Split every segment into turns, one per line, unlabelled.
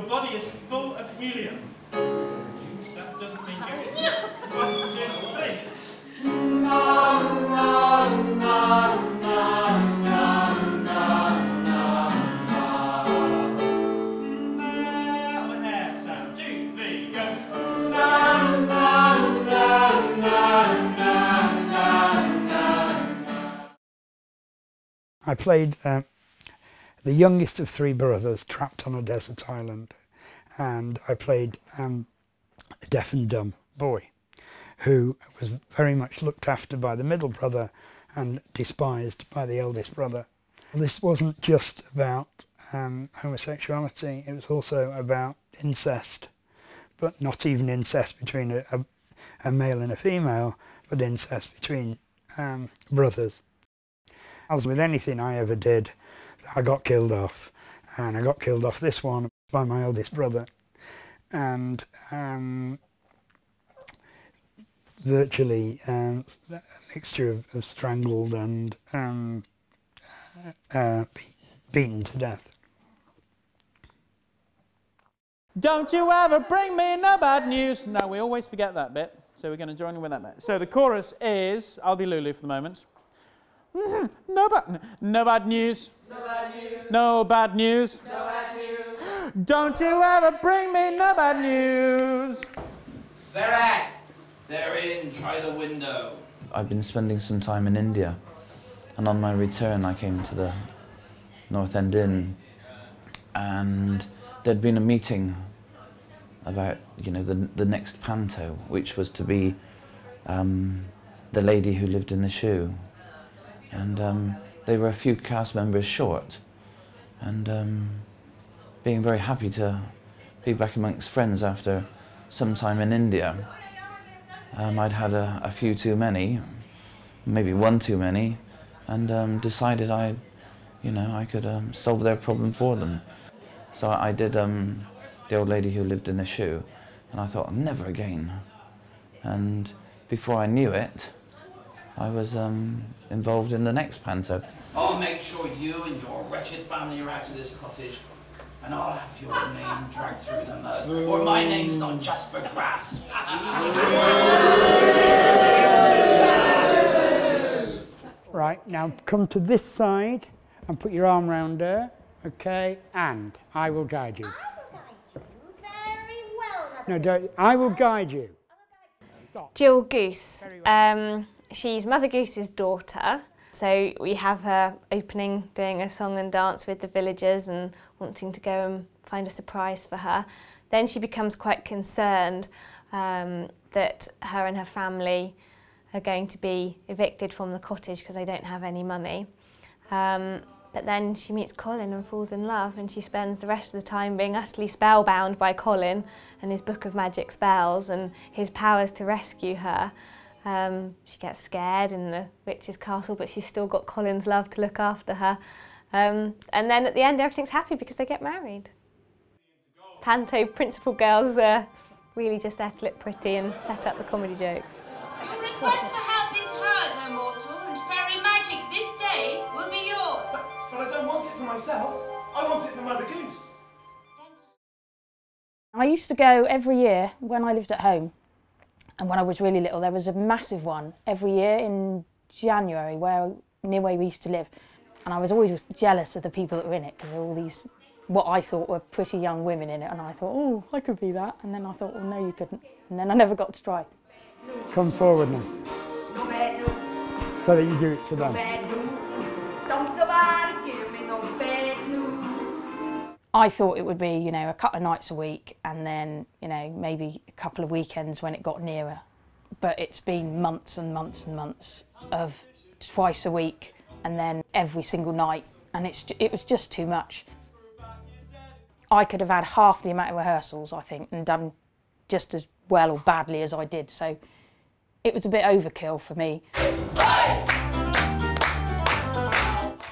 body is full of helium. That doesn't mean you... 1, 2, 3. On the hair sound. 2, 3, go.
I played the youngest of 3 brothers trapped on a desert island, and I played a deaf and dumb boy who was very much looked after by the middle brother and despised by the eldest brother. This wasn't just about homosexuality, it was also about incest, but not even incest between a male and a female, but incest between brothers. As with anything I ever did, I got killed off, and I got killed off this one by my eldest brother, and virtually a mixture of strangled and beaten to death.
Don't you ever bring me no bad news. No, we always forget that bit, so we're going to join in with that bit. So the chorus is, I'll be Lulu for the moment. No bad news. No bad news. No bad news. No bad news. Don't you ever bring me no bad news.
They're out. They're in. Try the window.
I've been spending some time in India, and on my return I came to the North End Inn, and there'd been a meeting about, you know, the next panto, which was to be The Lady Who Lived in the Shoe. And they were a few cast members short, and being very happy to be back amongst friends after some time in India. I'd had a few too many, maybe one too many, and decided I could solve their problem for them. So I did The Old Lady Who Lived in the Shoe, and I thought, never again. And before I knew it, I was involved in the next panto.
I'll make sure you and your wretched family are out of this cottage, and I'll have your name dragged through the mud, or my name's not just for grass.
Right, now come to this side and put your arm round her, okay, and I will guide you.
I will guide you very well.
No, don't, I will guide you. Stop.
Jill Goose. She's Mother Goose's daughter, so we have her opening, doing a song and dance with the villagers and wanting to go and find a surprise for her. Then she becomes quite concerned that her and her family are going to be evicted from the cottage because they don't have any money. But then she meets Colin and falls in love, and she spends the rest of the time being utterly spellbound by Colin and his book of magic spells and his powers to rescue her. She gets scared in the witch's castle, but she's still got Colin's love to look after her. And then at the end, everything's happy because they get married. Panto principal girls are really just there to look pretty and set up the comedy jokes.
Your request for help is heard, O mortal, and fairy magic this day will be yours.
But I don't want it for myself. I want it for Mother Goose.
I used to go every year when I lived at home. And when I was really little, there was a massive one every year in January near where we used to live. And I was always jealous of the people that were in it, because there were all these, what I thought were pretty young women in it. And I thought, oh, I could be that. And then I thought, well, no, you couldn't. And then I never got to try.
Come forward now.
No bad news.
So that you do it to them.
Bad news. Don't nobody give me no bad news.
I thought it would be, you know, a couple of nights a week and then, you know, maybe a couple of weekends when it got nearer. But it's been months and months and months of twice a week and then every single night, and it was just too much. I could have had half the amount of rehearsals, I think, and done just as well or badly as I did, so it was a bit overkill for me.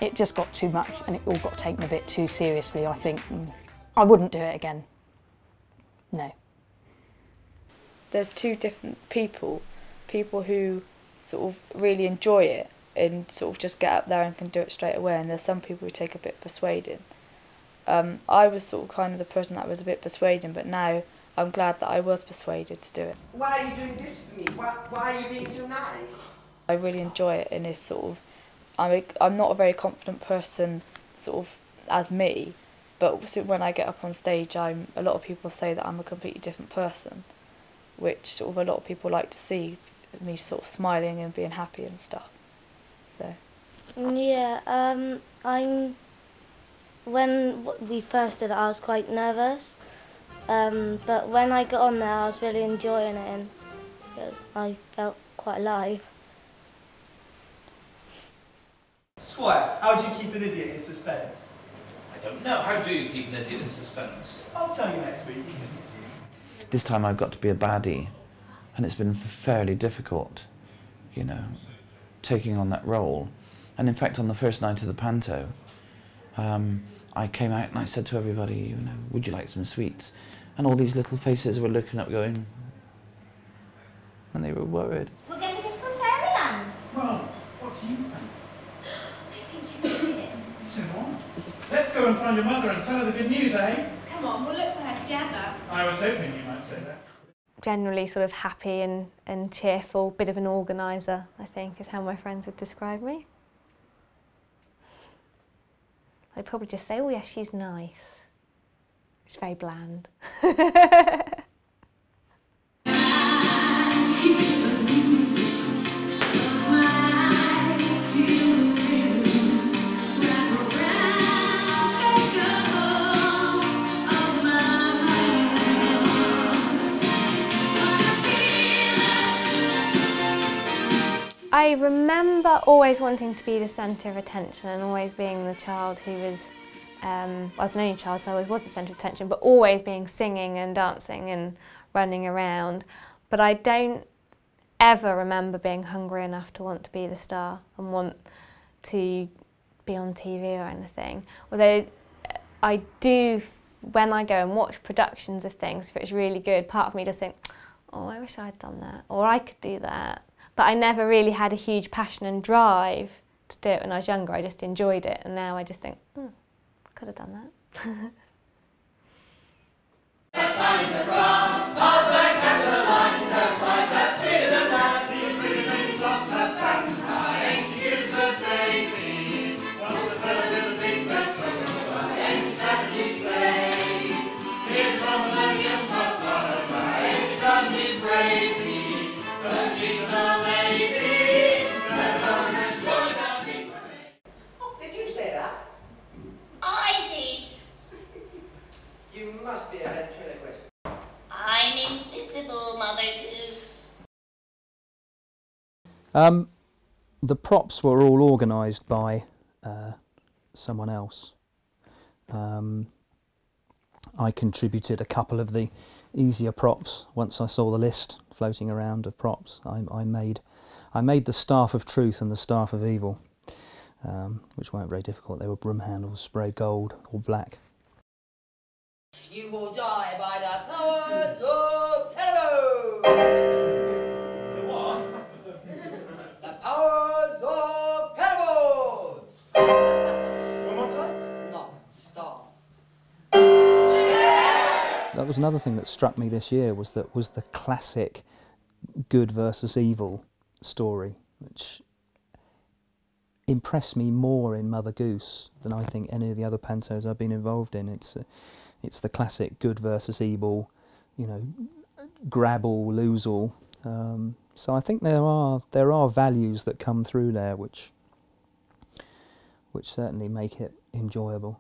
It just got too much and it all got taken a bit too seriously, I think. I wouldn't do it again. No.
There's two different people who sort of really enjoy it and sort of just get up there and can do it straight away, and there's some people who take a bit of persuading. I was sort of kind of the person that was a bit persuading, but now I'm glad that I was persuaded to do it.
Why are you doing this to me? Why are you being so nice?
I really enjoy it, and it's sort of, I'm not a very confident person sort of as me, but so when I get up on stage, a lot of people say that I'm a completely different person, which sort of a lot of people like to see me sort of smiling and being happy and stuff. So.
Yeah, when we first did it, I was quite nervous, but when I got on there, I was really enjoying it, and I felt quite alive.
Squire, how do you keep an idiot in suspense?
I don't know. How do you keep an idiot in suspense?
I'll tell you next week.
This time I've got to be a baddie, and it's been fairly difficult, you know, taking on that role. And in fact, on the first night of the panto, I came out and I said to everybody, you know, would you like some sweets? And all these little faces were looking up going, and they were worried.
We're getting it from Fairyland.
Well, what do you think?
I think you did it.
So what? Let's go and find your mother and tell her the good news, eh?
Come on, we'll look for her together.
I was hoping you might say that.
Generally sort of happy and cheerful, bit of an organiser, I think, is how my friends would describe me. They'd probably just say, oh yeah, she's nice. She's very bland. I remember always wanting to be the centre of attention and always being the child who was, I was an only child, so I always was the centre of attention, but always being singing and dancing and running around. But I don't ever remember being hungry enough to want to be the star and want to be on TV or anything. Although I do, when I go and watch productions of things, if it's really good, part of me does think, oh, I wish I'd done that, or I could do that. But I never really had a huge passion and drive to do it when I was younger. I just enjoyed it, and now I just think, I could have done that.
Did you say that?
I did.
You must be a ventriloquist.
I'm invisible, Mother Goose.
The props were all organised by someone else. I contributed a couple of the easier props once I saw the list floating around of props. I made the Staff of Truth and the Staff of Evil, which weren't very difficult. They were broom handles sprayed gold or black.
You will die by the powers of cannibals!
The what?
The powers of cannibals!
One more time?
Not staff.
That was another thing that struck me this year, was the classic good versus evil story, which impressed me more in Mother Goose than I think any of the other pantos I've been involved in. It's the classic good versus evil, you know, grab all, lose all. So I think there are values that come through there which certainly make it enjoyable.